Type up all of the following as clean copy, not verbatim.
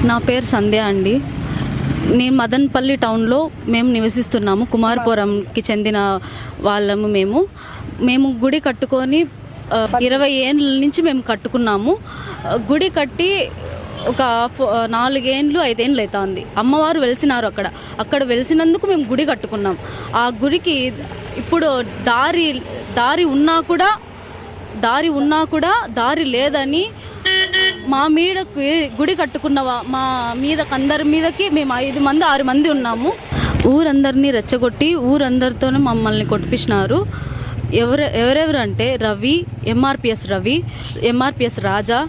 నా పేరు సంధ్య అండి. నేను మదన్పల్లి టౌన్లో మేము నివసిస్తున్నాము. కుమారపురంకి చెందిన వాళ్ళము. మేము గుడి కట్టుకొని 20 ఏళ్ళ నుంచి మేము కట్టుకున్నాము. గుడి కట్టి ఒక 4 ఏళ్ళు 5 ఏళ్ళు అవుతుంది. అమ్మవారు వెలిసినారు అక్కడ వెలిసినందుకు మేము గుడి కట్టుకున్నాం. ఆ గుడికి ఇప్పుడు దారి ఉన్నా కూడా దారి లేదని మా మీదకి గుడి కట్టుకున్న మా అందరి మీదకి మేము 5 మంది 6 మంది ఉన్నాము. ఊరందరినీ రెచ్చగొట్టి ఊరందరితోనే మమ్మల్ని కొట్టిపించినారు. ఎవరెవరు అంటే రవి, ఎంఆర్పిఎస్ రవి, ఎంఆర్పిఎస్ రాజా,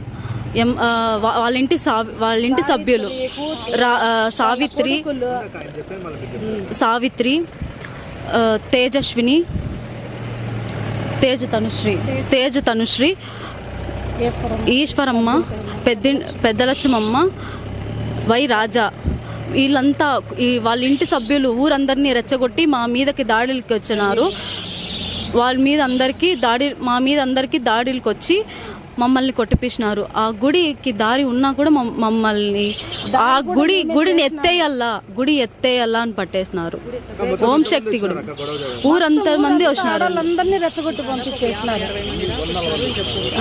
వాళ్ళ ఇంటి సభ్యులు సావిత్రి, తేజస్విని, తేజ తనుశ్రీ, ఈశ్వరమ్మ, పెద్దలచ్చమ్మ, వై రాజా, వీళ్ళంతా వాళ్ళ ఇంటి సభ్యులు ఊరందరినీ రెచ్చగొట్టి మా మీదకి దాడులకి వచ్చినారు. మా మీద అందరికీ దాడులకు వచ్చి మమ్మల్ని కొట్టిపించినారు. ఆ గుడికి దారి ఉన్నా కూడా మమ్మల్ని ఆ గుడిని ఎత్తేయాలా అని పట్టేసినారు. ఓం శక్తి గుడి ఊరంత మంది వచ్చినారు. అందరినీ రెచ్చగొట్టి పంపించేసినారు.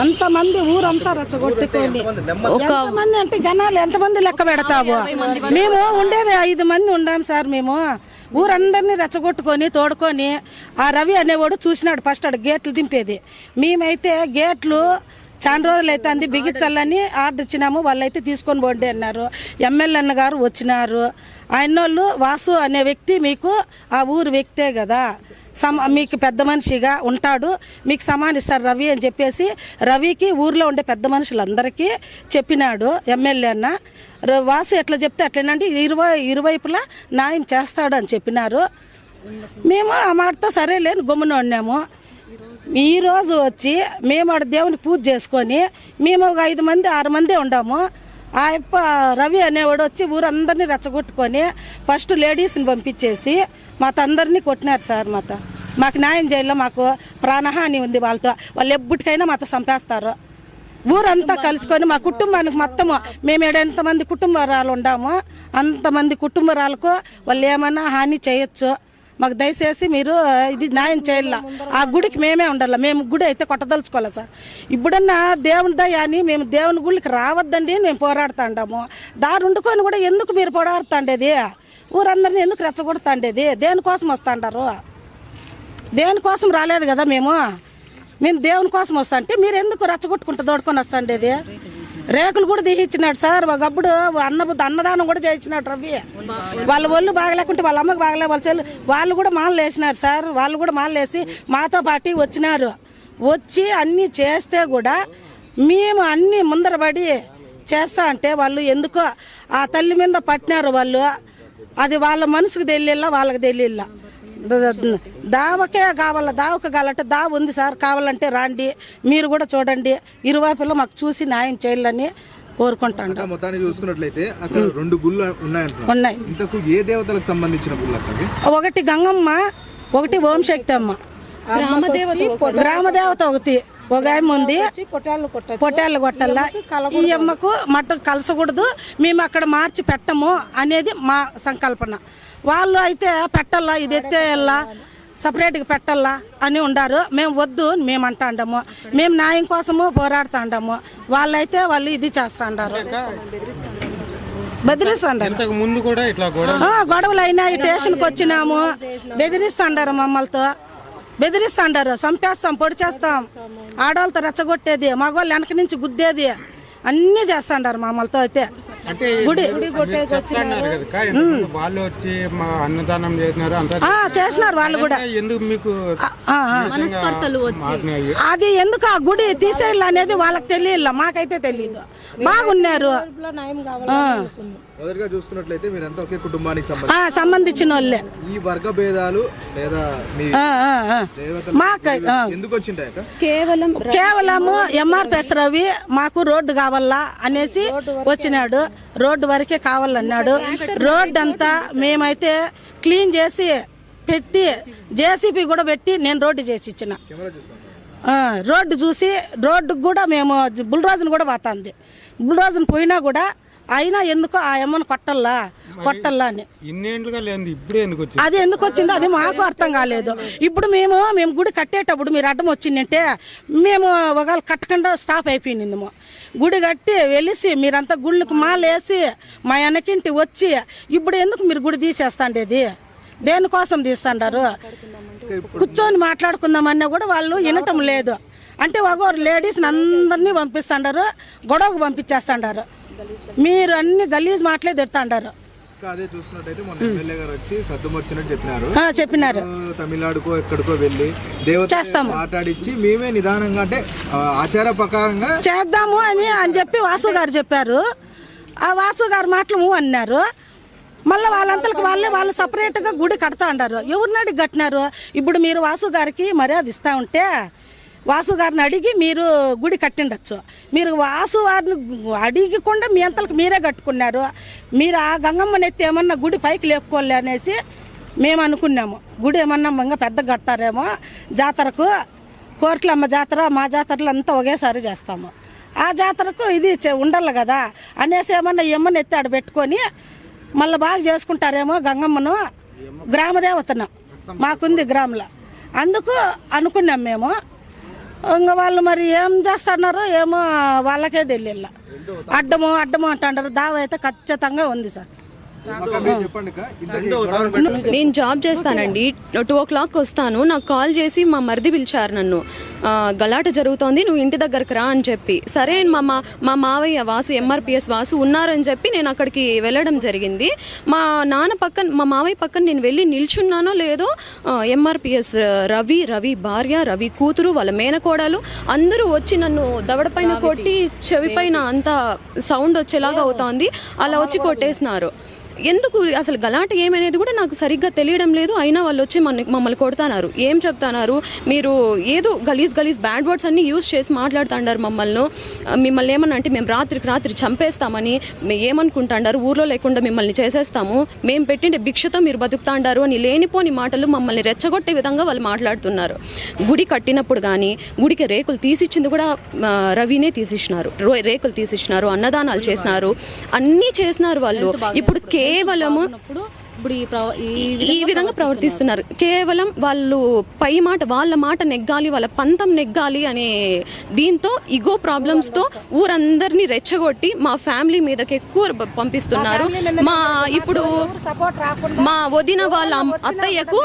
అంతమంది ఊరంతా రెచ్చగొట్టుకొని ఎంతమంది అంటే జనాలు ఎంతమంది లెక్క పెడతావు? మేము ఉండేది 5 మంది ఉండాము సార్. మేము ఊరందరినీ రెచ్చగొట్టుకొని తోడుకొని ఆ రవి అనేవాడు చూసినాడు. ఫస్ట్ ఆడు గేట్లు దింపేది. మేమైతే గేట్లు చాలా రోజులు అయితే అంది బిగించాలని ఆర్డర్ ఇచ్చినాము. వాళ్ళైతే తీసుకొని పోండి అన్నారు. ఎమ్మెల్యే గారు వచ్చినారు. ఆయనోళ్ళు వాసు అనే వ్యక్తి మీకు ఆ ఊరు వ్యక్తే కదా, మీకు పెద్ద మనిషిగా ఉంటాడు, మీకు సమానిస్తారు రవి అని చెప్పేసి రవికి ఊర్లో ఉండే పెద్ద మనుషులందరికీ చెప్పినాడు ఎమ్మెల్యే అన్న. వాసు ఎట్లా చెప్తే అట్లేనండి ఇరువైపులా న్యాయం చేస్తాడు అని చెప్పినారు. మేము ఆ మాటతో సరేలేని గమ్మున ఉన్నాము. ఈరోజు వచ్చి మేము ఆడ దేవుని పూజ చేసుకొని మేము ఒక 5 మంది 6 మంది ఉండాము. ఆ రవి అనేవాడు వచ్చి ఊరందరినీ రెచ్చగొట్టుకొని ఫస్ట్ లేడీస్ని పంపించేసి అందరినీ కొట్టినారు సార్. మాకు న్యాయం చేయాలి, మాకు ప్రాణహాని ఉంది. వాళ్ళు ఎప్పటికైనా చంపేస్తారు. ఊరంతా కలుసుకొని మా కుటుంబానికి మొత్తము మేము ఎంతమంది కుటుంబరాలు ఉండామో అంతమంది కుటుంబరాలకు వాళ్ళు ఏమన్నా హాని చేయొచ్చు. మాకు దయచేసి మీరు ఇది న్యాయం చేయాల. ఆ గుడికి మేమే ఉండాలి. మేము గుడి అయితే కొట్టదలుచుకోవాలి సార్. ఇప్పుడన్నా దేవుని దయ అని మేము దేవుని గుడికి రావద్దండి మేము పోరాడుతాండాము. దారి ఉండుకొని కూడా ఎందుకు మీరు పోరాడుతాండేది? ఊరందరినీ ఎందుకు రెచ్చగొడుతాండేది? దేనికోసం వస్తాండారు? దేనికోసం రాలేదు కదా మేము దేవుని కోసం వస్తా అంటే మీరు ఎందుకు రెచ్చగొట్టుకుంటూ దోడుకొని వస్తాండేది? రేకులు కూడా తీయించినాడు సార్. ఒకప్పుడు అన్నదానం కూడా చేయించినాడు రవి. వాళ్ళ ఒళ్ళు బాగలేకుంటే వాళ్ళ అమ్మకి బాగలే వాళ్ళ చెల్లు వాళ్ళు కూడా మాలలు వేసినారు సార్. వాళ్ళు కూడా మాలలు వేసి మాతో పాటు వచ్చినారు. వచ్చి అన్నీ చేస్తే కూడా మేము అన్నీ ముందరబడి చేస్తా అంటే వాళ్ళు ఎందుకో ఆ తల్లి మీద పట్టినారు. వాళ్ళు అది వాళ్ళ మనసుకు తెలియలా, వాళ్ళకి తెలియలా. దావకే కావాల, దావకు కావాలంటే దావ ఉంది సార్. కావాలంటే రాండి, మీరు కూడా చూడండి. ఇరువైపులో మాకు చూసి న్యాయం చేయాలని కోరుకుంటాను. మొత్తాన్ని చూసుకున్నట్లయితే అక్కడ 2 గుళ్ళు ఉన్నాయి. ఇంతకు ఏ దేవతలకు సంబంధించిన గుళ్ళు? ఒకటి గంగమ్మ, ఒకటి ఓం శక్తి అమ్మ. గ్రామదేవత ఒకటి ఒక ఆమె ఉంది. పొట్టాళ్ళు కొట్టాల. ఈ అమ్మకు మటన్ కలసకూడదు, మేము అక్కడ మార్చి పెట్టము అనేది మా సంకల్పన. వాళ్ళు అయితే పెట్టాలా, ఇది ఎత్తేయాలా, సపరేట్గా పెట్టాలా అని ఉండారు. మేము వద్దు మేము అంటాండాము. మేము న్యాయం కోసము పోరాడుతాండాము. వాళ్ళైతే వాళ్ళు ఇది చేస్తాండారు, బెదిరిస్తాండారు. గొడవలు అయినాయి, స్టేషన్కి వచ్చినాము. బెదిరిస్తాండారు, మమ్మల్తో బెదిరిస్తాండారు. చంపేస్తాం, పొడి చేస్తాం, ఆడవాళ్ళతో రెచ్చగొట్టేది, మగవాళ్ళు వెనక నుంచి గుద్దేది అన్నీ చేస్తాండారు మమ్మల్తో. అయితే గుడి చేసినారు వాళ్ళు కూడా. అది ఎందుకు ఆ గుడి తీసేయాలి అనేది వాళ్ళకి తెలియదు, మాకైతే తెలియదు. బాగున్నారు. మొదటిగా చూసుకున్నట్లయితే మీరంతా ఒకే కుటుంబానికి సంబంధించిన వాళ్ళే. ఈ వర్గ భేదాలు లేదా కేవలము ఎంఆర్పిఎస్ రవి మాకు రోడ్డు కావాలా అనేసి వచ్చినాడు. రోడ్డు వరకే కావాలన్నాడు. రోడ్డు అంతా మేమైతే క్లీన్ చేసి పెట్టి జేసీబీ కూడా పెట్టి నేను రోడ్డు చేసి ఇచ్చిన. రోడ్డు చూసి రోడ్డుకు కూడా మేము బుల్రాజును కూడా పోతుంది. బుల్రాజును పోయినా కూడా అయినా ఎందుకో ఆ అమ్మను కొట్టల్లా అని ఇన్నేంట్లుగా లేదు, ఇప్పుడే ఎందుకు వచ్చింది? అది ఎందుకు వచ్చిందో అది మాకు అర్థం కాలేదు. ఇప్పుడు మేము గుడి కట్టేటప్పుడు మీరు అడ్డం వచ్చిందంటే మేము ఒకవేళ కట్టకుండా స్టాప్ అయిపోయింది. గుడి కట్టి వెలిసి మీరంతా గుళ్ళకి మాలేసి మా వెనకింటి వచ్చి ఇప్పుడు ఎందుకు మీరు గుడి తీసేస్తాండేది? దేనికోసం తీస్తాండారు? కూర్చొని మాట్లాడుకుందామన్నా కూడా వాళ్ళు వినటం లేదు. అంటే ఒకరు లేడీస్ని అందరినీ పంపిస్తాండారు, గొడవకు పంపించేస్తాండారు. మీరు అన్ని గలీజ్ మాటలే తిడతాండారు. అదే చూసుకున్నట్టయితే మొన్న ఎమ్మెల్యే గారు వచ్చి సర్దుమొచ్చినట్టు చెప్పినారు తమిళనాడుకో ఎక్కడికో వెళ్ళి దేవత మాట్లాడించి మేమే నిదానంగా అంటే ఆచార ప్రకారంగా చేద్దాము అని చెప్పి వాసు గారు చెప్పారు. ఆ వాసు గారు మాటలు అన్నారు. మళ్ళీ వాళ్ళంతలకు వాళ్ళు సపరేట్గా గుడి కడతా అన్నారు. ఎవరిని కట్టినారు? ఇప్పుడు మీరు వాసు గారికి మర్యాద ఇస్తా ఉంటే వాసు గారిని అడిగి మీరు గుడి కట్టిండొచ్చు. మీరు వాసు వారిని అడిగకుండా మీ అంతలకు మీరే కట్టుకున్నారు. మీరు ఆ గంగమ్మని ఎత్తి ఏమన్నా గుడి పైకి లేపుకోలే అనేసి మేము అనుకున్నాము. గుడి ఏమన్నా ఇంకా పెద్ద కడతారేమో జాతరకు, కోర్టులమ్మ జాతర మా జాతరలు అంతా ఒకేసారి చేస్తాము. ఆ జాతరకు ఇది ఉండాలి కదా అనేసి ఏమన్నా ఎమ్మని ఎత్తి ఆడ పెట్టుకొని మళ్ళీ బాగా చేసుకుంటారేమో గంగమ్మను, గ్రామదేవతను మాకుంది గ్రామంలో. అందుకు అనుకున్నాం మేము. ఇంకా వాళ్ళు మరి ఏం చేస్తున్నారో ఏమో వాళ్ళకే తెలియదు. అడ్డము అంటారు. దావ అయితే ఖచ్చితంగా ఉంది సార్. నేను జాబ్ చేస్తానండి. 2 o'clock వస్తాను. నాకు కాల్ చేసి మా మరిది పిలిచారు నన్ను, గలాట జరుగుతోంది నువ్వు ఇంటి దగ్గరకు రా అని చెప్పి. సరే మా మావయ్య వాసు ఎంఆర్పిఎస్ వాసు ఉన్నారని చెప్పి నేను అక్కడికి వెళ్ళడం జరిగింది. మా మావయ్య పక్కన నేను వెళ్ళి నిల్చున్నానో లేదో ఎంఆర్పిఎస్ రవి భార్య, రవి కూతురు, వాళ్ళ మేనకోడలు అందరూ వచ్చి నన్ను దవడపైన కొట్టి చెవి పైన అంతా సౌండ్ వచ్చేలాగా అవుతోంది. అలా వచ్చి కొట్టేసినారు. ఎందుకు అసలు గలాట ఏమనేది కూడా నాకు సరిగ్గా తెలియడం లేదు. అయినా వాళ్ళు వచ్చి మమ్మల్ని కొడుతున్నారు. ఏం చెప్తున్నారు, మీరు ఏదో గలీజ్ బ్యాడ్ వర్డ్స్ అన్ని యూజ్ చేసి మాట్లాడుతున్నారు మిమ్మల్ని ఏమన్నా అంటే మేము రాత్రి చంపేస్తామని ఏమనుకుంటాండారు, ఊర్లో లేకుండా మిమ్మల్ని చేసేస్తాము, మేము పెట్టిన భిక్షతో మీరు బతుకుతాండారు అని లేనిపోని మాటలు మమ్మల్ని రెచ్చగొట్టే విధంగా వాళ్ళు మాట్లాడుతున్నారు. గుడి కట్టినప్పుడు కానీ గుడికి రేకులు తీసిచ్చింది కూడా రవినే తీసిచ్చినారు. రేకులు తీసిచ్చినారు, అన్నదానాలు చేసినారు, అన్నీ చేసినారు వాళ్ళు. ఇప్పుడు కేవలము ఈ విధంగా ప్రవర్తిస్తున్నారు. కేవలం వాళ్ళు వాళ్ళ మాట నెగ్గాలి, వాళ్ళ పంతం నెగ్గాలి అనే దీంతో ఇగో ప్రాబ్లమ్స్ తో ఊరందరినీ రెచ్చగొట్టి మా ఫ్యామిలీ మీదకి ఎక్కువ పంపిస్తున్నారు. ఇప్పుడు మా వదిన వాళ్ళ అత్తయ్యకు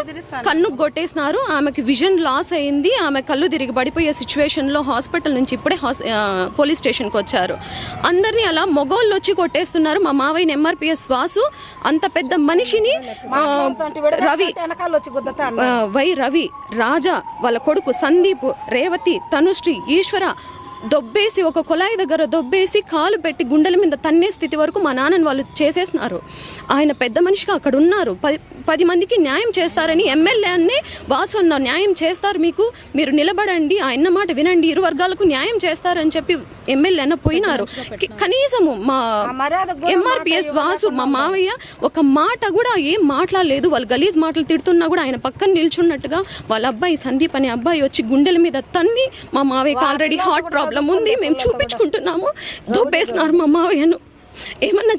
కన్ను కొట్టేసినారు. ఆమెకి విజన్ లాస్ అయింది. ఆమె కళ్ళు తిరిగి పడిపోయే సిచ్యువేషన్ లో హాస్పిటల్ నుంచి ఇప్పుడే పోలీస్ స్టేషన్ కి వచ్చారు. అందరినీ అలా మొగోళ్ళు వచ్చి కొట్టేస్తున్నారు. మా మావయ్య ఎంఆర్పిఎస్ వాసు అంత పెద్ద మనిషిని రవి రాజా వాళ్ళ కొడుకు సందీప్, రేవతి, తనుశ్రీ, ఈశ్వర దొబ్బేసి ఒక కొలాయి దగ్గర దొబ్బేసి కాలు పెట్టి గుండెల మీద తన్నే స్థితి వరకు మా నాన్నని వాళ్ళు చేసేసినారు. ఆయన పెద్ద మనిషిగా అక్కడ ఉన్నారు. 10 మందికి న్యాయం చేస్తారని ఎమ్మెల్యే అన్నే వాసు అన్న న్యాయం చేస్తారు, మీరు నిలబడండి, ఆయన మాట వినండి, ఇరు వర్గాలకు న్యాయం చేస్తారని చెప్పి ఎమ్మెల్యే అన్న పోయినారు. కనీసము మా ఎంఆర్పిఎస్ వాసు మా మావయ్య ఒక మాట కూడా ఏం మాట్లాడలేదు. వాళ్ళు గలీజ్ మాటలు తిడుతున్నా కూడా ఆయన పక్కన నిల్చున్నట్టుగా వాళ్ళ అబ్బాయి సందీప్ అనే అబ్బాయి వచ్చి గుండెల మీద తన్ని మా మావయ్యకి ఆల్రెడీ హార్ట్ ప్రాబ్లం ఉంది, మేము చూపించుకుంటున్నాము, దొబ్బేసినారు మా మావయ్యను. ఏమన్నా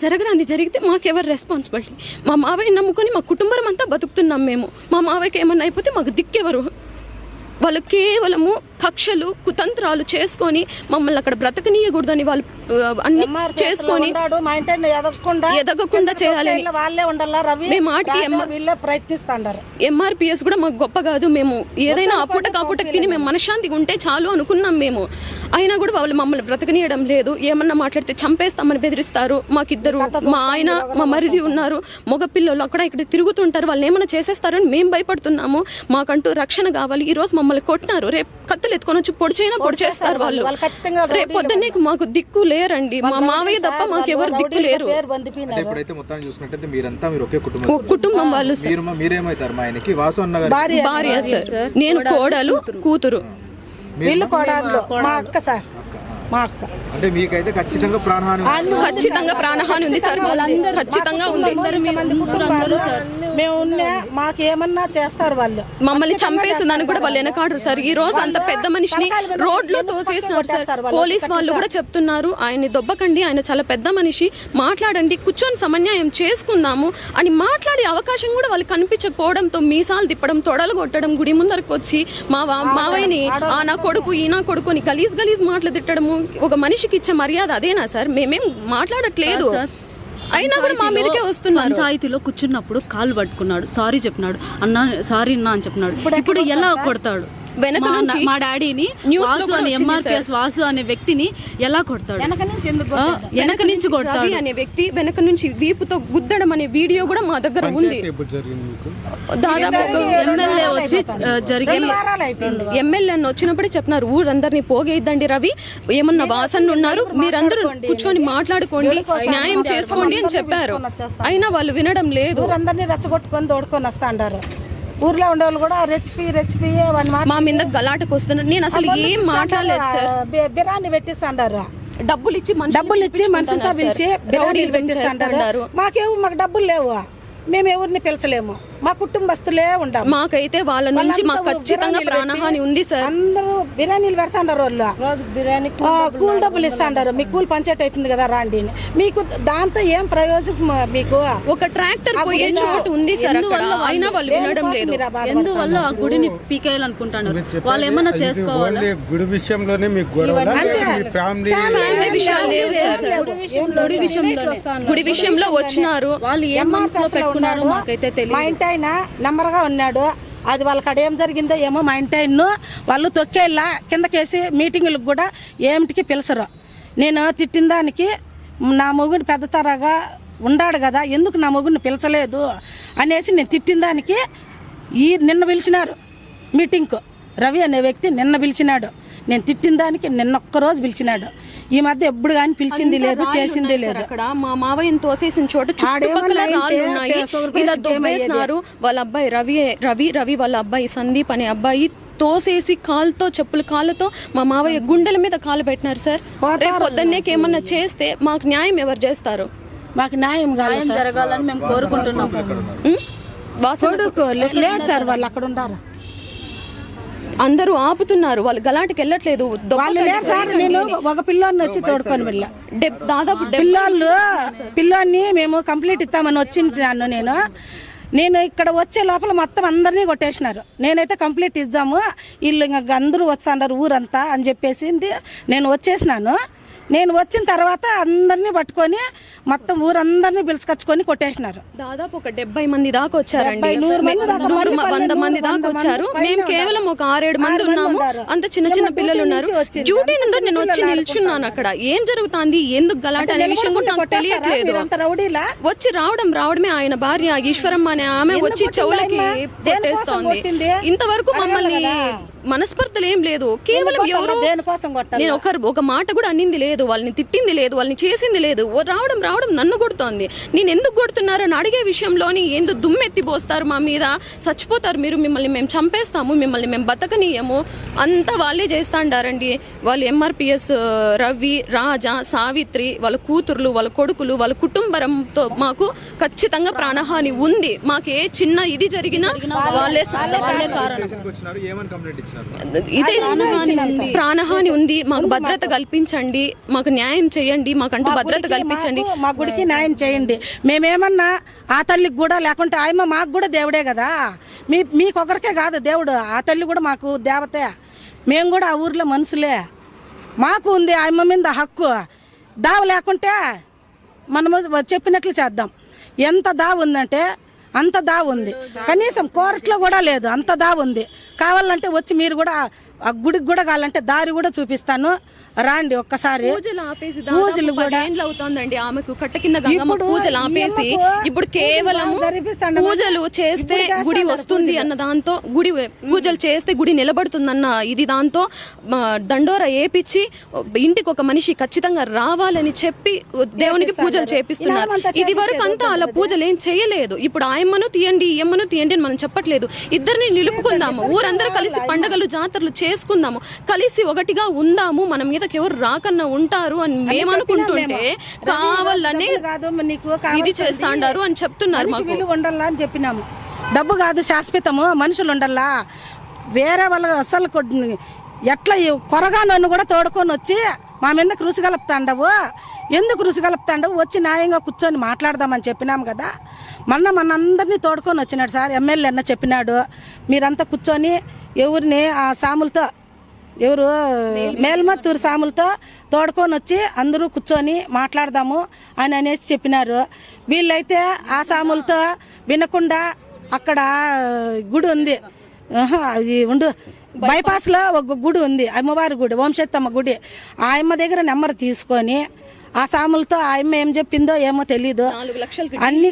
జరిగితే మాకెవరు రెస్పాన్సిబిలిటీ? మా మావయ్య నమ్ముకొని మా కుటుంబం అంతా బతుకుతున్నాం మేము. మా మావయ్యకి ఏమన్నా అయిపోతే మాకు దిక్కెవరు? వాళ్ళు కేవలము కక్షలు కుతంత్రాలు చేసుకొని మమ్మల్ని అక్కడ బ్రతకనీయకూడదని వాళ్ళు అన్ని చేసుకొని ఎదగకుండా చేయాలని ఎంఆర్పిఎస్ కూడా మాకు గొప్ప కాదు. మేము ఏదైనా అప్పుటకు తిని మేము మనశ్శాంతిగా ఉంటే చాలు అనుకున్నాం మేము. అయినా కూడా వాళ్ళు మమ్మల్ని బ్రతకనీయడం లేదు. ఏమన్నా మాట్లాడితే చంపేస్తామని బెదిరిస్తారు. మాకిద్దరు మా ఆయన మా మరిది ఉన్నారు, మగ పిల్లలు అక్కడ ఇక్కడ తిరుగుతుంటారు. వాళ్ళు ఏమన్నా చేసేస్తారని మేము భయపడుతున్నాము. మాకంటూ రక్షణ కావాలి. ఈ రోజు మమ్మల్ని కొట్టినారు, రేపు కత్తులు ఎత్తుకొని వచ్చి పొడిచేస్తారు వాళ్ళు. రేపు పొద్దున్నే మాకు దిక్కు లేరండి. మా మావయ్య తప్ప మాకెవరు దిక్కు లేరు. కుటుంబం వాళ్ళు భార్య సార్, నేను కోడలు కూతురు. వీళ్ళు కోడలు మా అక్క సార్, మా అక్క. అంటే మీకైతే ఖచ్చితంగా ప్రాణహాని ఉంది సార్, ఖచ్చితంగా ఉంది. మేము ఉన్నా మాకేమన్నా చేస్తారు వాళ్ళు. మమ్మల్ని చంపేసిందని కూడా వాళ్ళు వెనకాడరు సార్. ఈ రోజు అంత పెద్ద మనిషిని రోడ్లో తోసేసినారు సార్. పోలీస్ వాళ్ళు కూడా చెప్తున్నారు ఆయన్ని దొబ్బకండి, ఆయన చాలా పెద్ద మనిషి, మాట్లాడండి, కూర్చొని సమన్యాయం చేసుకుందాము అని మాట్లాడే అవకాశం కూడా వాళ్ళు కనిపించకపోవడంతో మీసాలు తిప్పడం, తొడలు కొట్టడం, గుడి ముందరకు వచ్చి మావయ్యని ఆ నా కొడుకు ఈ నా కొడుకు అని గలీజ్ మాటలు తిట్టడము ఒక మనిషికి ఇచ్చే మర్యాద అదేనా సార్? మేమేం మాట్లాడట్లేదు, అయినా కూడా మా మీదకే వస్తున్నారు. పంచాయతీలో కూర్చున్నప్పుడు కాలు పట్టుకున్నాడు, సారీ చెప్పినాడు, అన్నా సారీ అన్నా అని చెప్పినాడు. ఇప్పుడు ఎలా కొడతాడు? వెనక నుంచి మా డాడీని వాసు అనే ఎంఆర్పిఎస్ వాసు అనే వ్యక్తిని ఎలా కొడతాడు? వెనక నుంచి కొడతాడు అనే వ్యక్తి వెనక నుంచి వీపుతో గుద్దడం అనే వీడియో కూడా మా దగ్గర ఉంది. దాదాపు ఎమ్మెల్యే వచ్చి జరిగిన ఎమ్మెల్యే వచ్చినప్పుడే చెప్పినారు ఊరందరినీ పోగేద్దండి రవి, ఏమన్నా వాసన ఉన్నారు, మీరందరూ కూర్చొని మాట్లాడుకోండి, న్యాయం చేసుకోండి అని చెప్పారు. అయినా వాళ్ళు వినడం లేదు. అందరినీ రెచ్చగొట్టుకొని తోడుకొని వస్తా అంటారు. ఊర్లో ఉండేవాళ్ళు కూడా రెచ్చిపి మా మీద గలాటకు వస్తున్నారు. నేను అసలు ఏం మాట్లాడలేదు సార్. బిర్యానీ పెట్టిస్తాండారు, డబ్బులు ఇచ్చి మనుషులతో పిలిచి బిర్యానీ పెట్టిస్తాండారు. మాకు డబ్బులు లేవు, మేము ఎవరిని పిలిచలేము, మా కుటుంబస్తులే ఉంటాం. మాకైతే వాళ్ళ నుంచి మాకు ఖచ్చితంగా ప్రాణహాని ఉంది సార్. అందరూ బిర్యానీలు పెడతాండారు, వాళ్ళు రోజు బిర్యానీ కూల్ డబ్బులు ఇస్తాండారు. మీ కూల్ పంచాయతీ అవుతుంది కదా రాండి, మీకు దాంతో ఏం ప్రయోజనం? మీకు ఒక ట్రాక్టర్ పోయే చోటు ఉంది సార్ అక్కడ, అయినా వాళ్ళు వినడం లేదు. ఎందువల్ల ఆ గుడిని పీకేయాలనుకుంటున్నారు? వాళ్ళు ఏమన్నా చేసుకోవాలి? గుడి విషయంలోనే మీకు ఫ్యామిలీ విషయాలు లేవు సార్. గుడి విషయంలో వచ్చినారు, వాళ్ళు ఏం మనసులో పెట్టుకున్నారో మాకైతే తెలియదు. మా ఇంటి ఆయన నెంబర్గా ఉన్నాడు, అది వాళ్ళ కాడ ఏం జరిగిందో ఏమో. మా ఇంటి ఆయన్ను వాళ్ళు తొక్కేళ్ళ కిందకేసి మీటింగులకు కూడా ఏమిటికి పిలిచరు. నేను తిట్టిన దానికి నా మొగుడిని పెద్ద తరగా ఉన్నాడు కదా, ఎందుకు నా మొగుడిని పిలిచలేదు అనేసి నేను తిట్టిన దానికి నిన్న పిలిచినారు మీటింగ్కు. రవి అనే వ్యక్తి నిన్న పిలిచినాడు, నేను తిట్టిన దానికి నిన్న ఒక్కరోజు పిలిచినాడు. ఈ మధ్య ఎప్పుడు కానీ పిలిచింది లేదు, చేసింది లేదు. అక్కడ మా మావయ్యని తోసేసిన చోట చుట్టుపక్కల రాళ్ళు ఉన్నాయి, ఇలా దొబ్బేసినారు. వాళ్ళ అబ్బాయి రవి వాళ్ళ అబ్బాయి సందీప్ అనే అబ్బాయి తోసేసి చెప్పుల కాళ్ళతో మా మావయ్య గుండెల మీద కాలు పెట్టినారు సార్. రేపు పొద్దున్నేకి ఏమన్నా చేస్తే మాకు న్యాయం ఎవరు చేస్తారు? మాకు న్యాయం జరగాలని మేము కోరుకుంటున్నాం. లేదు సార్, వాళ్ళు అక్కడ ఉంటారు, అందరూ ఆపుతున్నారు, వాళ్ళు గలాటకి వెళ్ళట్లేదు. నేను ఒక పిల్లోని వచ్చి తోడుకొని వెళ్ళా. దాదాపు పిల్లోని మేము కంప్లీట్ ఇస్తామని వచ్చింటాను. నేను ఇక్కడ వచ్చే లోపల మొత్తం అందరినీ కొట్టేసినారు. నేనైతే కంప్లీట్ ఇద్దాము, వీళ్ళు ఇంకా అందరూ వస్తాండారు ఊరంతా అని చెప్పేసి నేను వచ్చేసినాను. నేను వచ్చిన తర్వాత అందరినీ పట్టుకొని మొత్తం ఊరందరినీ పిలుచుకొచ్చుకొని కొట్టేసినారు. దాదాపు ఒక 70 మంది దాకా వచ్చారండి, 100 మంది దాకా వచ్చారు. మేము కేవలం ఒక 6-7 మంది ఉన్నాము, అంత చిన్న పిల్లలు ఉన్నారు. డ్యూటీ నుండి నేను వచ్చి నిల్చున్నాను అక్కడ. ఏం జరుగుతుంది, ఎందుకు గలాట అనే విషయం కూడా నాకు తెలియట్లేదు. వచ్చి రావడమే ఆయన భార్య ఈశ్వరమ్మ అనే ఆమె వచ్చి చెవులకి కొట్టేస్తోంది. ఇంతవరకు మమ్మల్ని మనస్పర్ధలు ఏం లేదు, కేవలం ఎవరో నేను ఒక మాట కూడా అన్నింది లేదు, వాళ్ళని తిట్టింది లేదు, వాళ్ళని చేసింది లేదు. రావడం నన్ను కొడుతోంది. నేను ఎందుకు కొడుతున్నారని అడిగే విషయంలోని ఎందుకు దుమ్మెత్తి పోస్తారు మా మీద, చచ్చిపోతారు మీరు, మిమ్మల్ని మేము చంపేస్తాము, మిమ్మల్ని మేము బతకనీయము, అంతా వాళ్ళే చేస్తాండారండి. వాళ్ళు ఎంఆర్పిఎస్ రవి, రాజా, సావిత్రి, వాళ్ళ కూతుర్లు, వాళ్ళ కొడుకులు, వాళ్ళ కుటుంబంతో మాకు ఖచ్చితంగా ప్రాణహాని ఉంది. మాకు ఏ చిన్న ఇది జరిగినా వాళ్ళే ఇదే ప్రాణహాని ఉంది, మాకు భద్రత కల్పించండి, మాకు న్యాయం చేయండి, మాకంటూ భద్రత కల్పించండి, మా గుడికి న్యాయం చేయండి. మేమేమన్నా ఆ తల్లికి కూడా లేకుంటే ఆయమ్మ మాకు కూడా దేవుడే కదా, మీకొకరికే కాదు దేవుడు, ఆ తల్లి కూడా మాకు దేవతే. మేము కూడా ఆ ఊర్లో మనుషులే, మాకు ఉంది ఆయమ్మ మీద హక్కు. దావ లేకుంటే మనము చెప్పినట్లు చేద్దాం. ఎంత దావ ఉందంటే అంత దావ ఉంది, కనీసం కోర్టులో కూడా లేదు, అంత దావ ఉంది. కావాలంటే వచ్చి మీరు కూడా ఆ గుడికి కూడా కావాలంటే దారి కూడా చూపిస్తాను, రాండి ఒక్కసారి. పూజలు కూడా అవుతుందండి ఆమెకు కట్ట కింద గంగమ్మ పూజలు ఆపేసి ఇప్పుడు కేవలం పూజలు చేస్తే గుడి వస్తుంది అన్న దాంతో, గుడి పూజలు చేస్తే గుడి నిలబడుతుందన్న ఇది దాంతో దండోర ఏపిచ్చి ఇంటికి ఒక మనిషి ఖచ్చితంగా రావాలని చెప్పి దేవునికి పూజలు చేపిస్తున్నారు. ఇది వరకు అంతా అలా పూజలు ఏం చేయలేదు. ఇప్పుడు ఆయమ్మను తీయండి, ఈ అమ్మను తీయండి అని మనం చెప్పట్లేదు, ఇద్దరిని నిలుపుకుందాము, ఊరందరూ కలిసి పండుగలు జాతరలు చేసుకుందాము, కలిసి ఒకటిగా ఉందాము, మన మీదకి ఎవరు రాకన్నా ఉంటారు అని మేము అనుకుంటుంటే కావాలని కాదు నీకు ఇది చేస్తాండారు అని చెప్తున్నారు మనిషి మాకు. విలువ ఉండాలా అని చెప్పినాము. డబ్బు కాదు శాశ్వతము, మనుషులు ఉండాలా. వేరే వాళ్ళు అసలు ఎట్లా కొరగా నన్ను కూడా తోడుకొని వచ్చి మా మీద కృషి కలుపుతాండవు, ఎందుకు కృషి కలుపుతాండవు, వచ్చి న్యాయంగా కూర్చొని మాట్లాడదామని చెప్పినాము కదా. మనందరినీ తోడుకొని వచ్చినాడు సార్, ఎమ్మెల్యే అన్న చెప్పినాడు, మీరంతా కూర్చొని ఎవరిని ఆ సాములతో ఎవరు మేల్మత్తూరు సాములతో తోడుకొని వచ్చి అందరూ కూర్చొని మాట్లాడదాము అని అనేసి చెప్పినారు. వీళ్ళైతే ఆ సాములతో వినకుండా అక్కడ గుడి ఉంది, అది ఉండు బైపాస్లో ఒక గుడి ఉంది, అమ్మవారి గుడి, వంశత్తమ్మ గుడి. ఆ అమ్మ దగ్గర నెంబర్ తీసుకొని ఆ సాములతో ఆ అమ్మ ఏం చెప్పిందో ఏమో తెలీదు, 4 లక్షలు అన్ని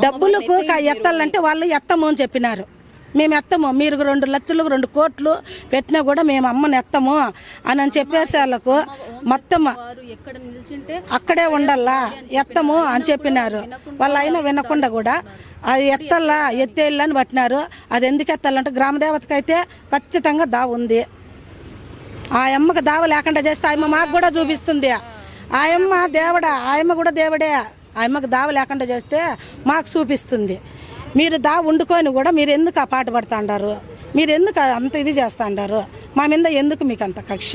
డబ్బులకు ఎత్తాలంటే వాళ్ళు ఎత్తము అని చెప్పినారు. మేము ఎత్తము, మీరు 2 లక్షలు 2 కోట్లు పెట్టినా కూడా మేము అమ్మని ఎత్తము అని చెప్పేసి వాళ్ళకు మొత్తం అక్కడే ఉండాలా, ఎత్తము అని చెప్పినారు. వాళ్ళు అయినా వినకుండా కూడా అది ఎత్తల్లా ఎత్తేళ్ళని పట్టినారు. అది ఎందుకు ఎత్తాలంటే గ్రామదేవతకి అయితే ఖచ్చితంగా దావ ఉంది. ఆ అమ్మకి దావ లేకుండా చేస్తే ఆయమ్మ మాకు కూడా చూపిస్తుంది. ఆయమ్మ దేవుడా, ఆయమ్మ కూడా దేవుడే. ఆయమ్మకి దావ లేకుండా చేస్తే మాకు చూపిస్తుంది. మీరు దా వండుకొని కూడా మీరు ఎందుకు ఆ పాట పడుతూ ఉంటారు, మీరు ఎందుకు అంత ఇది చేస్తూ ఉంటారు, మా మీద ఎందుకు మీకు అంత కక్ష?